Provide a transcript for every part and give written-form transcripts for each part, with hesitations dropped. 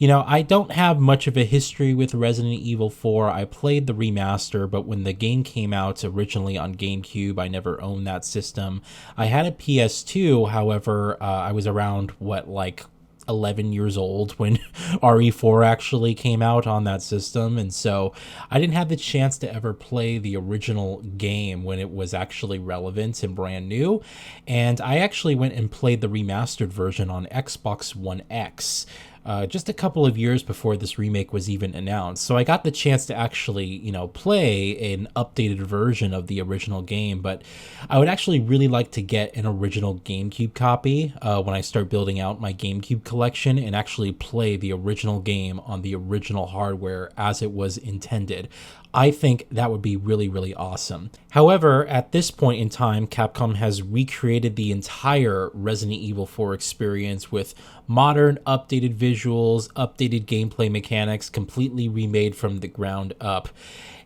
I don't have much of a history with Resident Evil 4. I played the remaster, but when the game came out originally on GameCube, I never owned that system. I had a PS2, however, I was around, 11 years old when RE4 actually came out on that system, and so I didn't have the chance to ever play the original game when it was actually relevant and brand new. And I actually went and played the remastered version on Xbox One X. Just a couple of years before this remake was even announced. So I got the chance to actually, play an updated version of the original game, but I would actually really like to get an original GameCube copy when I start building out my GameCube collection and actually play the original game on the original hardware as it was intended. I think that would be really, really awesome. However, at this point in time, Capcom has recreated the entire Resident Evil 4 experience with modern, updated visuals, updated gameplay mechanics, completely remade from the ground up.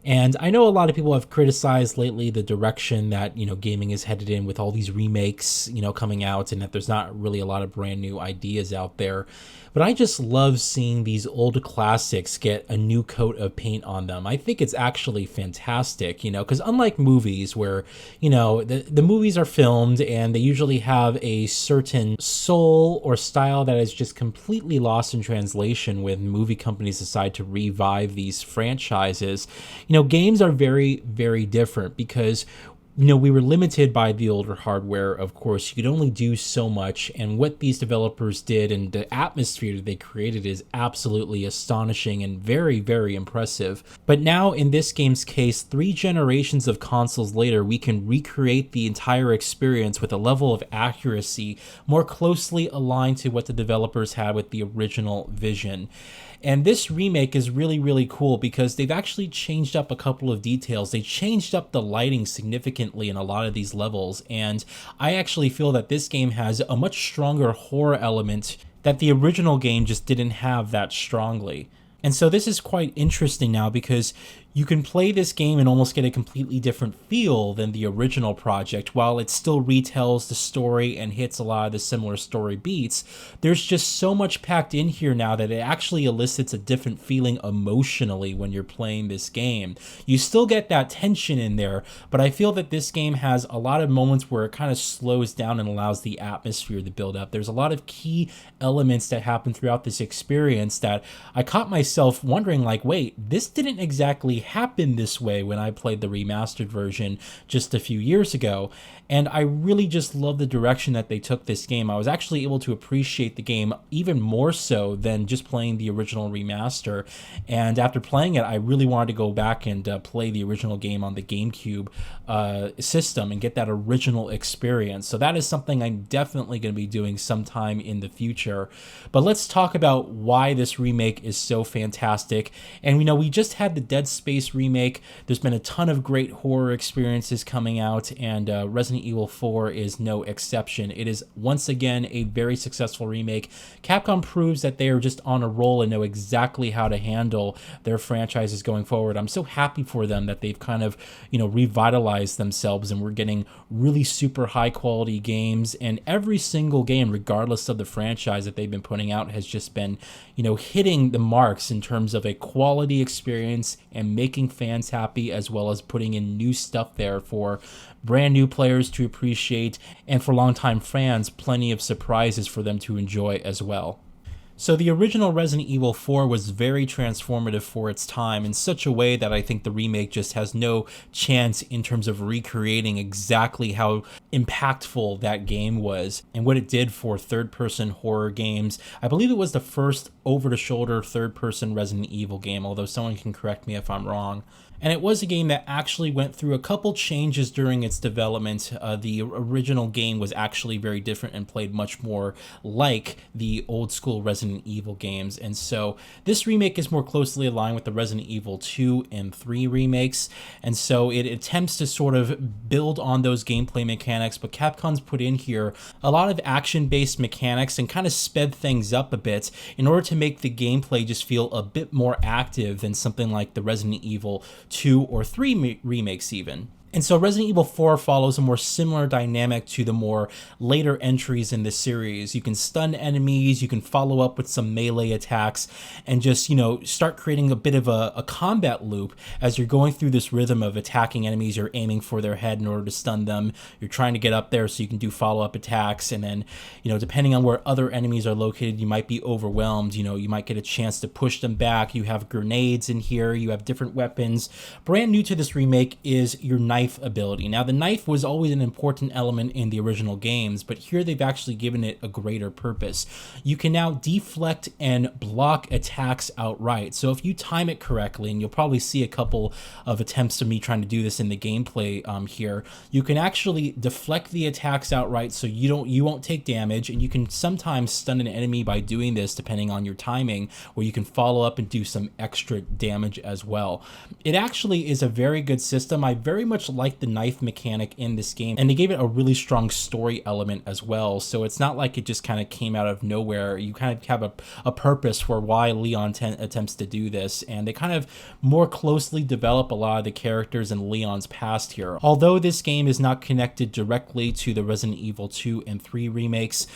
And I know a lot of people have criticized lately the direction that, gaming is headed in with all these remakes, coming out, and that there's not really a lot of brand new ideas out there. But I just love seeing these old classics get a new coat of paint on them. I think it's actually fantastic, because unlike movies where, the movies are filmed and they usually have a certain soul or style that is just completely lost in translation when movie companies decide to revive these franchises. Games are very, very different because we were limited by the older hardware, of course. You could only do so much, and what these developers did and the atmosphere that they created is absolutely astonishing and very, very impressive. But now, in this game's case, 3 generations of consoles later, we can recreate the entire experience with a level of accuracy more closely aligned to what the developers had with the original vision. And this remake is really, really cool because they've actually changed up a couple of details. They changed up the lighting significantly in a lot of these levels, and I actually feel that this game has a much stronger horror element that the original game just didn't have that strongly. And so this is quite interesting now because you can play this game and almost get a completely different feel than the original project. While it still retells the story and hits a lot of the similar story beats, there's just so much packed in here now that it actually elicits a different feeling emotionally when you're playing this game. You still get that tension in there, but I feel that this game has a lot of moments where it kind of slows down and allows the atmosphere to build up. There's a lot of key elements that happen throughout this experience that I caught myself wondering, wait, this didn't exactly happen this way when I played the remastered version just a few years ago. And I really just love the direction that they took this game. I was actually able to appreciate the game even more so than just playing the original remaster. And after playing it, I really wanted to go back and play the original game on the GameCube system and get that original experience. So that is something I'm definitely going to be doing sometime in the future. But let's talk about why this remake is so fantastic. And we just had the Dead Space remake. There's been a ton of great horror experiences coming out, and Resident Evil 4 is no exception. It is once again a very successful remake. Capcom proves that they are just on a roll and know exactly how to handle their franchises going forward. I'm so happy for them that they've kind of, revitalized themselves, and we're getting really super high quality games, and every single game, regardless of the franchise that they've been putting out, has just been, hitting the marks in terms of a quality experience and making fans happy, as well as putting in new stuff there for brand new players to appreciate, and for longtime fans, plenty of surprises for them to enjoy as well. So the original Resident Evil 4 was very transformative for its time in such a way that I think the remake just has no chance in terms of recreating exactly how impactful that game was and what it did for third-person horror games. I believe it was the first over-the-shoulder third-person Resident Evil game, although someone can correct me if I'm wrong. And it was a game that actually went through a couple changes during its development. The original game was actually very different and played much more like the old school Resident Evil games. And so this remake is more closely aligned with the Resident Evil 2 and 3 remakes. And so it attempts to sort of build on those gameplay mechanics, but Capcom's put in here a lot of action-based mechanics and kind of sped things up a bit in order to make the gameplay just feel a bit more active than something like the Resident Evil 2 or 3 remakes even. And so Resident Evil 4 follows a more similar dynamic to the more later entries in the series. You can stun enemies, you can follow up with some melee attacks, and just, start creating a bit of a combat loop as you're going through this rhythm of attacking enemies. You're aiming for their head in order to stun them. You're trying to get up there so you can do follow-up attacks, and then, depending on where other enemies are located, you might be overwhelmed. You might get a chance to push them back. You have grenades in here, you have different weapons. Brand new to this remake is your knife ability. Now, the knife was always an important element in the original games, but here they've actually given it a greater purpose. You can now deflect and block attacks outright. So if you time it correctly, and you'll probably see a couple of attempts of me trying to do this in the gameplay here, you can actually deflect the attacks outright so you won't take damage, and you can sometimes stun an enemy by doing this depending on your timing, where you can follow up and do some extra damage as well. It actually is a very good system. I very much like the knife mechanic in this game, and they gave it a really strong story element as well, so it's not like it just kind of came out of nowhere. You kind of have a purpose for why Leon attempts to do this, and they kind of more closely develop a lot of the characters in Leon's past here. Although this game is not connected directly to the Resident Evil 2 and 3 remakes,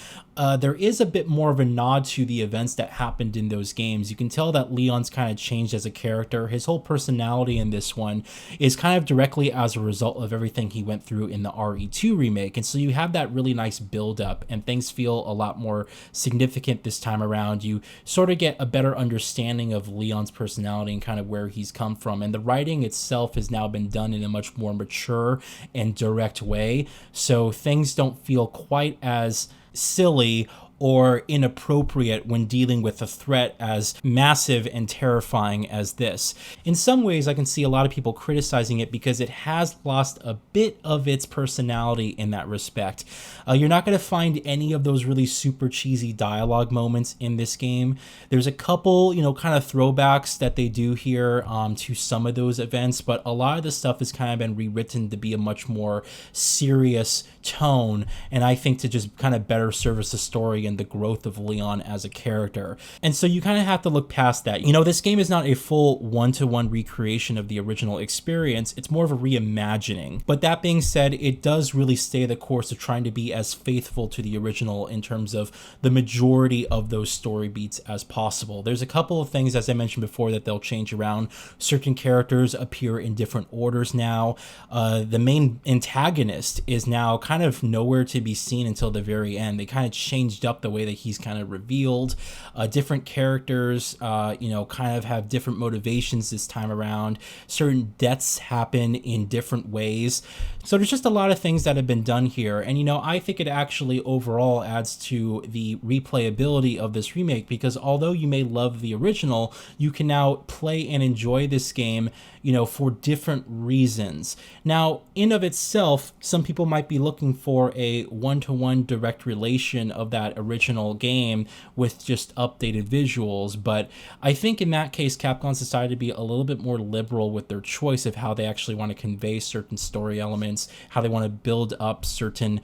there is a bit more of a nod to the events that happened in those games. You can tell that Leon's kind of changed as a character. His whole personality in this one is kind of directly as a result of everything he went through in the RE2 remake. And so you have that really nice build up, and things feel a lot more significant this time around. You sort of get a better understanding of Leon's personality and kind of where he's come from. And the writing itself has now been done in a much more mature and direct way. So things don't feel quite as silly or inappropriate when dealing with a threat as massive and terrifying as this. In some ways, I can see a lot of people criticizing it because it has lost a bit of its personality in that respect. You're not going to find any of those really super cheesy dialogue moments in this game. There's a couple, kind of throwbacks that they do here to some of those events, but a lot of the stuff has kind of been rewritten to be a much more serious tone, and I think to just kind of better service the story and the growth of Leon as a character. And so you kind of have to look past that. This game is not a full one-to-one recreation of the original experience. It's more of a reimagining. But that being said, it does really stay the course of trying to be as faithful to the original in terms of the majority of those story beats as possible. There's a couple of things, as I mentioned before, that they'll change around. Certain characters appear in different orders now. The main antagonist is now kind of nowhere to be seen until the very end. They kind of changed up the way that he's kind of revealed. Different characters, kind of have different motivations this time around. Certain deaths happen in different ways. So there's just a lot of things that have been done here. And, I think it actually overall adds to the replayability of this remake, because although you may love the original, you can now play and enjoy this game, for different reasons. Now, in of itself, some people might be looking for a one-to-one direct relation of that original game with just updated visuals, but I think in that case, Capcom's decided to be a little bit more liberal with their choice of how they actually want to convey certain story elements, how they want to build up certain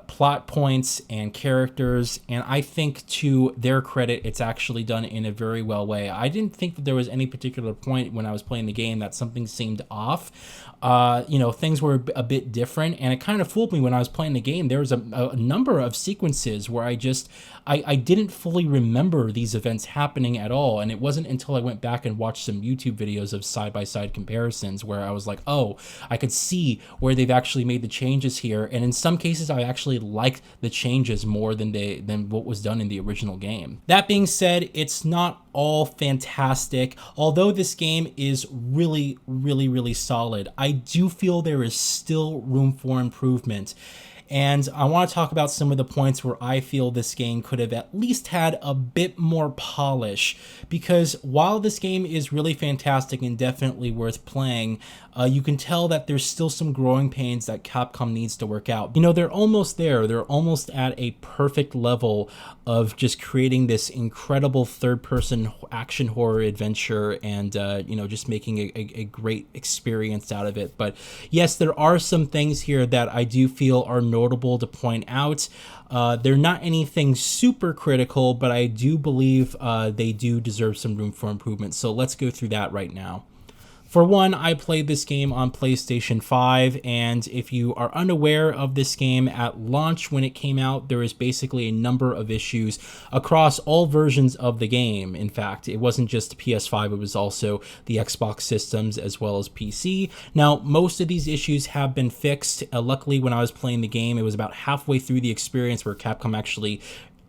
plot points and characters, and I think to their credit, it's actually done in a very well way. I didn't think that there was any particular point when I was playing the game that something seemed off. Things were a bit different, and it kind of fooled me when I was playing the game. There was a number of sequences where I didn't fully remember these events happening at all, and it wasn't until I went back and watched some YouTube videos of side-by-side comparisons where I was like, oh, I could see where they've actually made the changes here, and in some cases I actually liked the changes more than what was done in the original game. That being said, it's not all fantastic. Although this game is really, really, really solid, I do feel there is still room for improvement. And I want to talk about some of the points where I feel this game could have at least had a bit more polish, because while this game is really fantastic and definitely worth playing, you can tell that there's still some growing pains that Capcom needs to work out. They're almost there. They're almost at a perfect level of just creating this incredible third-person action horror adventure and, just making a great experience out of it. But yes, there are some things here that I do feel are notable to point out. They're not anything super critical, but I do believe they do deserve some room for improvement. So let's go through that right now. For one, I played this game on PlayStation 5, and if you are unaware of this game, at launch when it came out, there is basically a number of issues across all versions of the game. In fact, it wasn't just PS5, it was also the Xbox systems as well as PC. Now, most of these issues have been fixed. Luckily, when I was playing the game, it was about halfway through the experience where Capcom actually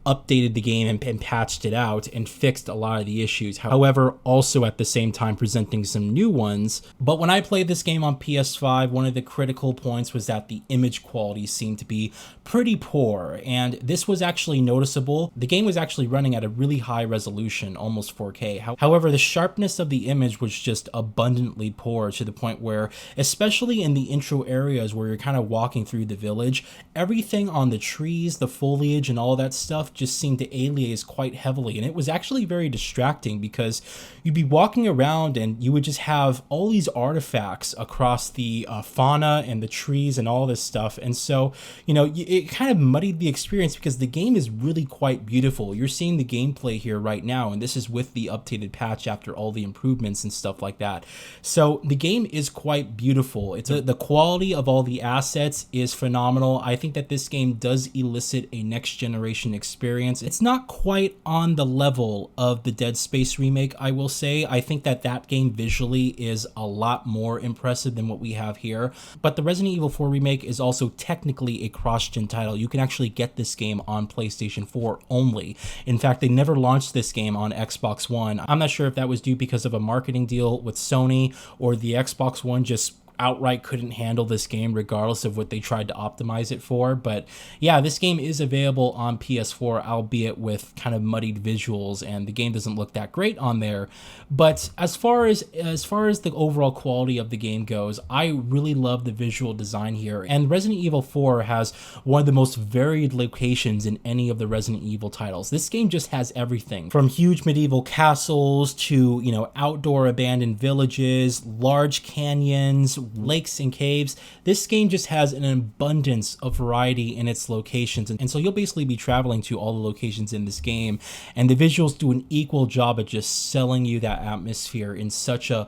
updated the game and patched it out and fixed a lot of the issues. However, also at the same time presenting some new ones. But when I played this game on PS5, one of the critical points was that the image quality seemed to be pretty poor, and this was actually noticeable. The game was actually running at a really high resolution, almost 4K. However, the sharpness of the image was just abundantly poor, to the point where, especially in the intro areas where you're kind of walking through the village, everything on the trees, the foliage, and all that stuff just seemed to alias quite heavily, and it was actually very distracting because you'd be walking around and you would just have all these artifacts across the fauna and the trees and all this stuff. And so, you know, it kind of muddied the experience because the game is really quite beautiful. You're seeing the gameplay here right now, and this is with the updated patch after all the improvements and stuff like that. So the game is quite beautiful. The quality of all the assets is phenomenal. I think that this game does elicit a next generation experience. It's not quite on the level of the Dead Space remake, I will say. I think that that game visually is a lot more impressive than what we have here. But the Resident Evil 4 remake is also technically a cross-gen title. You can actually get this game on PlayStation 4 only. In fact, they never launched this game on Xbox One. I'm not sure if that was due because of a marketing deal with Sony, or the Xbox One just outright couldn't handle this game regardless of what they tried to optimize it for. But yeah, this game is available on PS4, albeit with kind of muddied visuals, and the game doesn't look that great on there. But as far as the overall quality of the game goes, I really love the visual design here. And Resident Evil 4 has one of the most varied locations in any of the Resident Evil titles. This game just has everything from huge medieval castles to, you know, outdoor abandoned villages, large canyons, lakes and caves. This game just has an abundance of variety in its locations, and so you'll basically be traveling to all the locations in this game, and the visuals do an equal job at just selling you that atmosphere in such a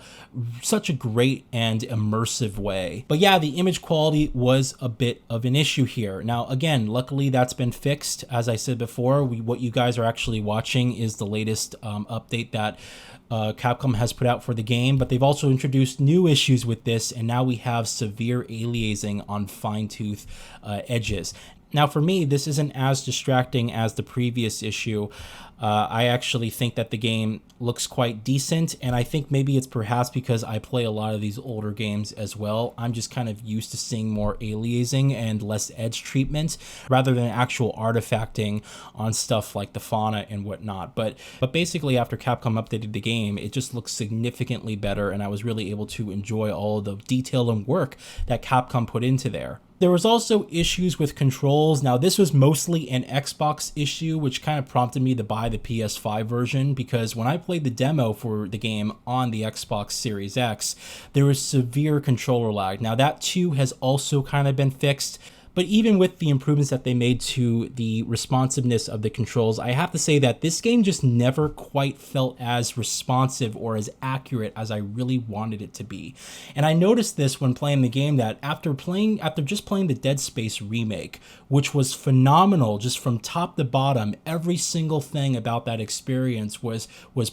great and immersive way. But yeah, the image quality was a bit of an issue here. Now again, luckily that's been fixed. As I said before, what you guys are actually watching is the latest update that Capcom has put out for the game, but they've also introduced new issues with this, and now we have severe aliasing on fine-tooth edges. Now for me, this isn't as distracting as the previous issue. I actually think that the game looks quite decent, and I think maybe it's perhaps because I play a lot of these older games as well. I'm just kind of used to seeing more aliasing and less edge treatment rather than actual artifacting on stuff like the fauna and whatnot. But basically, after Capcom updated the game, it just looks significantly better, and I was really able to enjoy all of the detail and work that Capcom put into there. There was also issues with controls. Now, this was mostly an Xbox issue, which kind of prompted me to buy the PS5 version, because when I played the demo for the game on the Xbox Series X, there was severe controller lag. Now, that too has also kind of been fixed. But even with the improvements that they made to the responsiveness of the controls, I have to say that this game just never quite felt as responsive or as accurate as I really wanted it to be. And I noticed this when playing the game, that after just playing the Dead Space remake, which was phenomenal just from top to bottom, every single thing about that experience was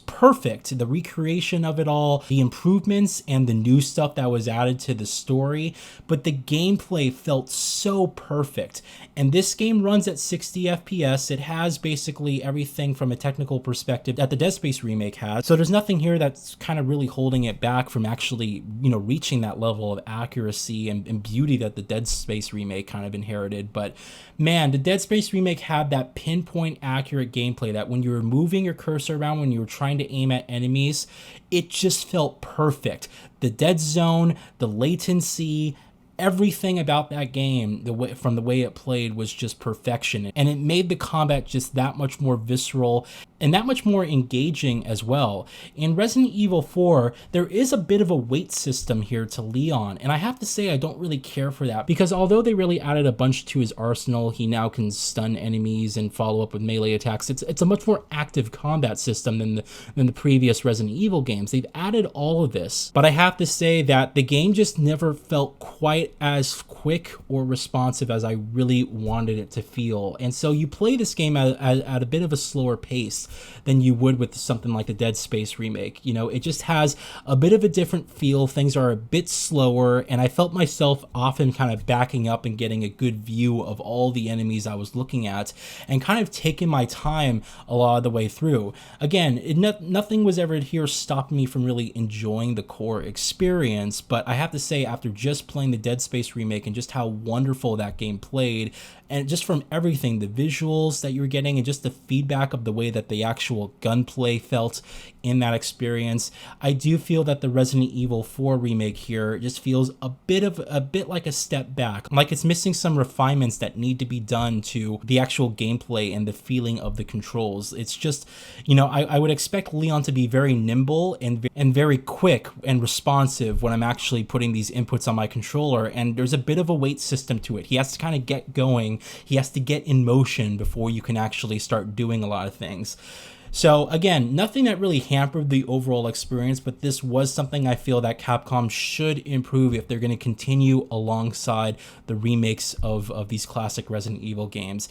perfect. The recreation of it all, the improvements, and the new stuff that was added to the story, but the gameplay felt so perfect. And this game runs at 60 FPS. It has basically everything from a technical perspective that the Dead Space remake has. So there's nothing here that's kind of really holding it back from actually, you know, reaching that level of accuracy and beauty that the Dead Space remake kind of inherited. But man, the Dead Space remake had that pinpoint accurate gameplay that when you were moving your cursor around, when you were trying to aim at enemies, it just felt perfect. The dead zone, the latency, everything about that game, from the way it played, was just perfection, and it made the combat just that much more visceral and that much more engaging as well. In Resident Evil 4, there is a bit of a weight system here to Leon, and I have to say I don't really care for that, because although they really added a bunch to his arsenal, he now can stun enemies and follow up with melee attacks. It's a much more active combat system than the previous Resident Evil games. They've added all of this, but I have to say that the game just never felt quite as quick or responsive as I really wanted it to feel. And so you play this game at a bit of a slower pace than you would with something like the Dead Space remake. You know, it just has a bit of a different feel. Things are a bit slower, and I felt myself often kind of backing up and getting a good view of all the enemies I was looking at, and kind of taking my time a lot of the way through. Again, nothing was ever here stopping me from really enjoying the core experience, but I have to say, after just playing the Dead Space remake and just how wonderful that game played, and just from everything, the visuals that you were getting and just the feedback of the way that the actual gunplay felt in that experience, I do feel that the Resident Evil 4 remake here just feels a bit like a step back, like it's missing some refinements that need to be done to the actual gameplay and the feeling of the controls. It's just, you know, I would expect Leon to be very nimble and very quick and responsive when I'm actually putting these inputs on my controller, and there's a bit of a weight system to it. He has to kind of get going. He has to get in motion before you can actually start doing a lot of things. So again, nothing that really hampered the overall experience, but this was something I feel that Capcom should improve if they're going to continue alongside the remakes of these classic Resident Evil games.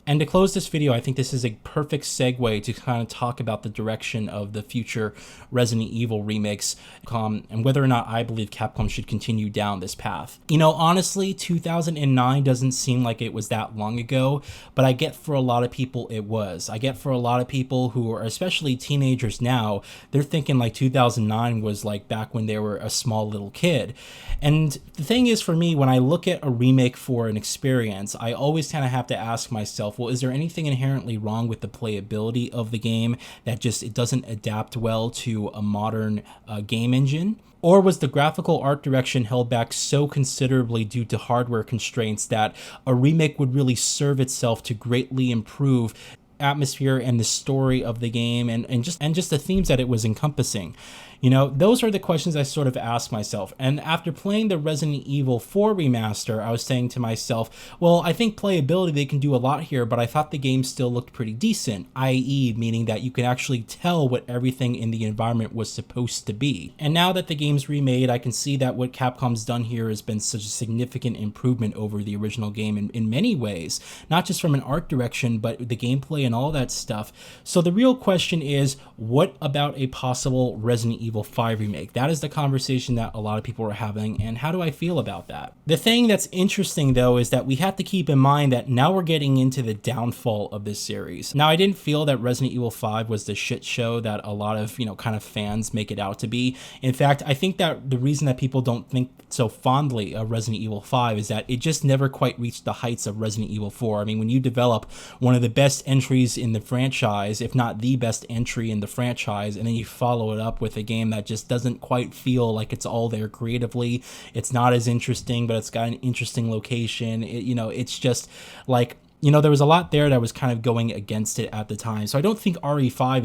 And to close this video, I think this is a perfect segue to kind of talk about the direction of the future Resident Evil remakes, and whether or not I believe Capcom should continue down this path. You know, honestly, 2009 doesn't seem like it was that long ago, but I get for a lot of people it was. I get for a lot of people who are especially teenagers now, they're thinking like 2009 was like back when they were a small little kid. And the thing is, for me, when I look at a remake for an experience, I always kind of have to ask myself, well, is there anything inherently wrong with the playability of the game that just it doesn't adapt well to a modern game engine? Or was the graphical art direction held back so considerably due to hardware constraints that a remake would really serve itself to greatly improve atmosphere and the story of the game and just the themes that it was encompassing? You know, those are the questions I sort of asked myself. And after playing the Resident Evil 4 remaster, I was saying to myself, well, I think playability, they can do a lot here, but I thought the game still looked pretty decent, i.e. meaning that you can actually tell what everything in the environment was supposed to be. And now that the game's remade, I can see that what Capcom's done here has been such a significant improvement over the original game in many ways, not just from an art direction, but the gameplay and all that stuff. So the real question is, what about a possible Resident Evil 5 remake? That is the conversation that a lot of people are having, and how do I feel about that? The thing that's interesting, though, is that we have to keep in mind that now we're getting into the downfall of this series. Now, I didn't feel that Resident Evil 5 was the shit show that a lot of, kind of fans make it out to be. In fact, I think that the reason that people don't think so fondly of Resident Evil 5 is that it just never quite reached the heights of Resident Evil 4. I mean, when you develop one of the best entries in the franchise, if not the best entry in the franchise, and then you follow it up with a game that just doesn't quite feel like it's all there creatively, it's not as interesting, but it's got an interesting location, it's just like, there was a lot there that was kind of going against it at the time. So I don't think RE5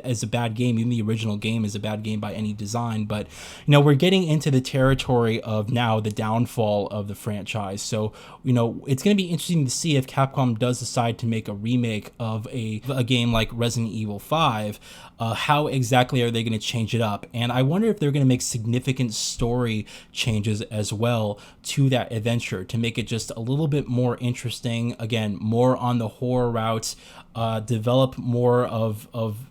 is a bad game. Even the original game is a bad game by any design. But, we're getting into the territory of now the downfall of the franchise. So, it's going to be interesting to see if Capcom does decide to make a remake of a game like Resident Evil 5. How exactly are they going to change it up? And I wonder if they're going to make significant story changes as well to that adventure to make it just a little bit more interesting. Again, more on the horror route, develop more of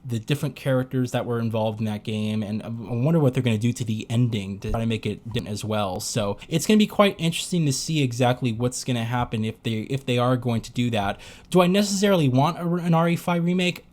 the different characters that were involved in that game, and I wonder what they're going to do to the ending to try to make it as well. So it's going to be quite interesting to see exactly what's going to happen if they are going to do that. Do I necessarily want an RE5 remake?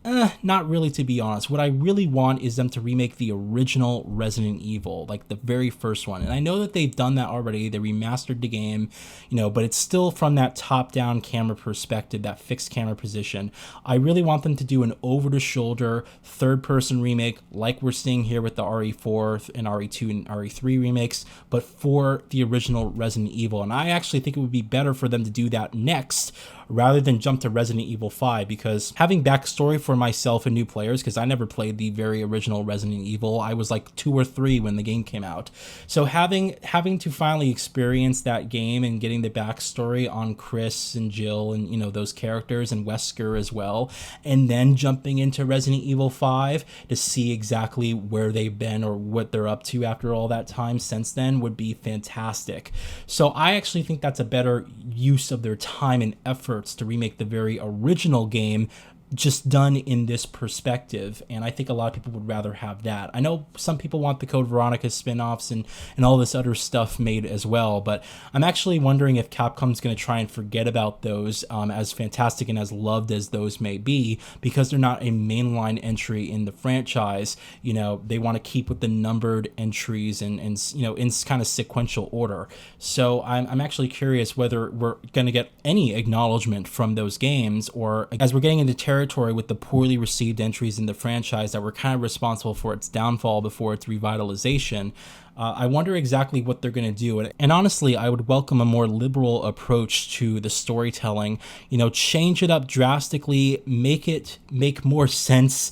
Not really, to be honest. What I really want is them to remake the original Resident Evil, like the very first one. And I know that they've done that already. They remastered the game, but it's still from that top-down camera perspective. perspective, that fixed camera position. I really want them to do an over-the-shoulder third-person remake like we're seeing here with the RE4 and RE2 and RE3 remakes, but for the original Resident Evil. And I actually think it would be better for them to do that next rather than jump to Resident Evil 5, because having backstory for myself and new players, because I never played the very original Resident Evil. I was like 2 or 3 when the game came out. So having to finally experience that game and getting the backstory on Chris and Jill and, you know, those characters, and Wesker as well, and then jumping into Resident Evil 5 to see exactly where they've been or what they're up to after all that time since then would be fantastic. So I actually think that's a better use of their time and efforts to remake the very original game, just done in this perspective. And I think a lot of people would rather have that. I know some people want the Code Veronica spin-offs and all this other stuff made as well, but I'm actually wondering if Capcom's going to try and forget about those, as fantastic and as loved as those may be, because they're not a mainline entry in the franchise. You know, they want to keep with the numbered entries and you know, in kind of sequential order. So I'm actually curious whether we're going to get any acknowledgement from those games, or as we're getting into territory with the poorly received entries in the franchise that were kind of responsible for its downfall before its revitalization. I wonder exactly what they're going to do. And honestly, I would welcome a more liberal approach to the storytelling. You know, change it up drastically, make more sense,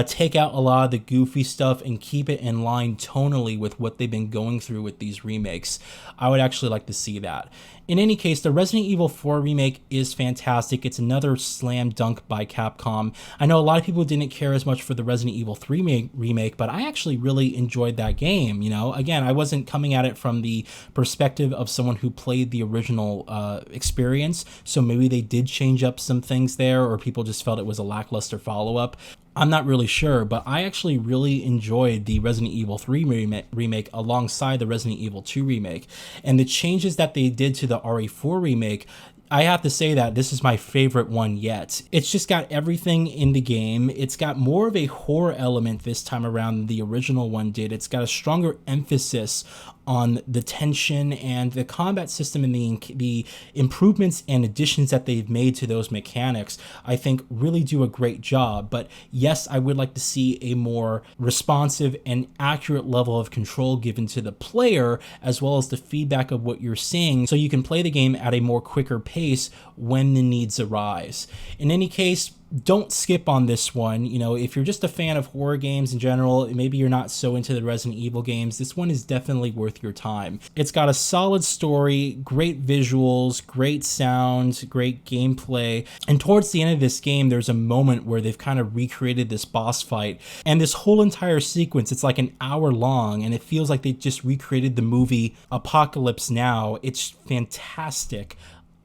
take out a lot of the goofy stuff and keep it in line tonally with what they've been going through with these remakes. I would actually like to see that. In any case, the Resident Evil 4 remake is fantastic. It's another slam dunk by Capcom. I know a lot of people didn't care as much for the Resident Evil 3 remake, but I actually really enjoyed that game. You know, again, I wasn't coming at it from the perspective of someone who played the original experience, so maybe they did change up some things there, or people just felt it was a lackluster follow-up. I'm not really sure, but I actually really enjoyed the Resident Evil 3 remake alongside the Resident Evil 2 remake. And the changes that they did to the RE4 remake, I have to say that this is my favorite one yet. It's just got everything in the game. It's got more of a horror element this time around than the original one did. It's got a stronger emphasis on the tension, and the combat system and the improvements and additions that they've made to those mechanics, I think really do a great job. But yes, I would like to see a more responsive and accurate level of control given to the player, as well as the feedback of what you're seeing, so you can play the game at a more quicker pace when the needs arise. In any case, don't skip on this one. You know, if you're just a fan of horror games in general, maybe you're not so into the Resident Evil games, this one is definitely worth your time. It's got a solid story, great visuals, great sound, great gameplay, and towards the end of this game, there's a moment where they've kind of recreated this boss fight, and this whole entire sequence, it's like an hour long, and it feels like they just recreated the movie Apocalypse Now. It's fantastic.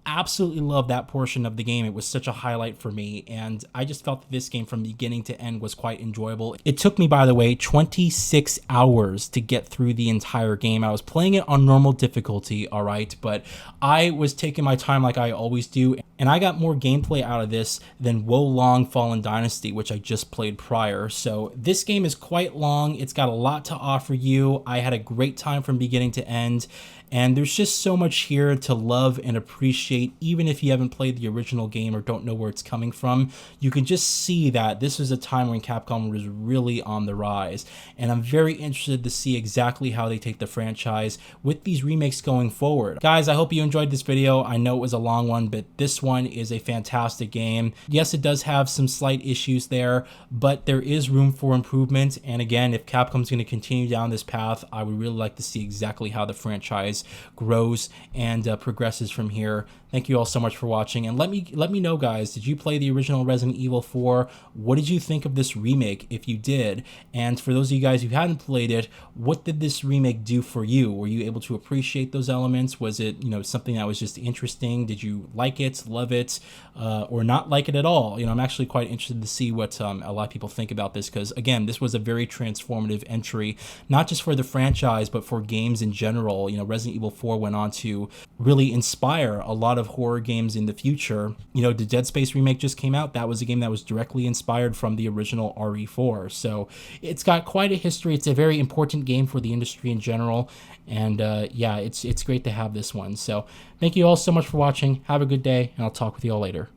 Absolutely love that portion of the game. It was such a highlight for me, and I just felt that this game from beginning to end was quite enjoyable. It took me, by the way, 26 hours to get through the entire game. I was playing it on normal difficulty, all right, but I was taking my time like I always do, and I got more gameplay out of this than Wo Long Fallen Dynasty, which I just played prior. So this game is quite long. It's got a lot to offer you. I had a great time from beginning to end, and there's just so much here to love and appreciate. Even if you haven't played the original game or don't know where it's coming from, you can just see that this was a time when Capcom was really on the rise. And I'm very interested to see exactly how they take the franchise with these remakes going forward. Guys, I hope you enjoyed this video. I know it was a long one, but this one is a fantastic game. Yes, it does have some slight issues there, but there is room for improvement. And again, if Capcom's going to continue down this path, I would really like to see exactly how the franchise grows and progresses from here. Thank you all so much for watching, and let me know, guys, did you play the original Resident Evil 4? What did you think of this remake, if you did? And for those of you guys who hadn't played it, what did this remake do for you? Were you able to appreciate those elements? Was it, you know, something that was just interesting? Did you like it, love it, or not like it at all? You know, I'm actually quite interested to see what a lot of people think about this, because again, this was a very transformative entry, not just for the franchise, but for games in general. You know, Resident Evil 4 went on to really inspire a lot of horror games in the future. You know, the Dead Space remake just came out. That was a game that was directly inspired from the original RE4. So it's got quite a history. It's a very important game for the industry in general. And yeah, it's great to have this one. So thank you all so much for watching. Have a good day, and I'll talk with you all later.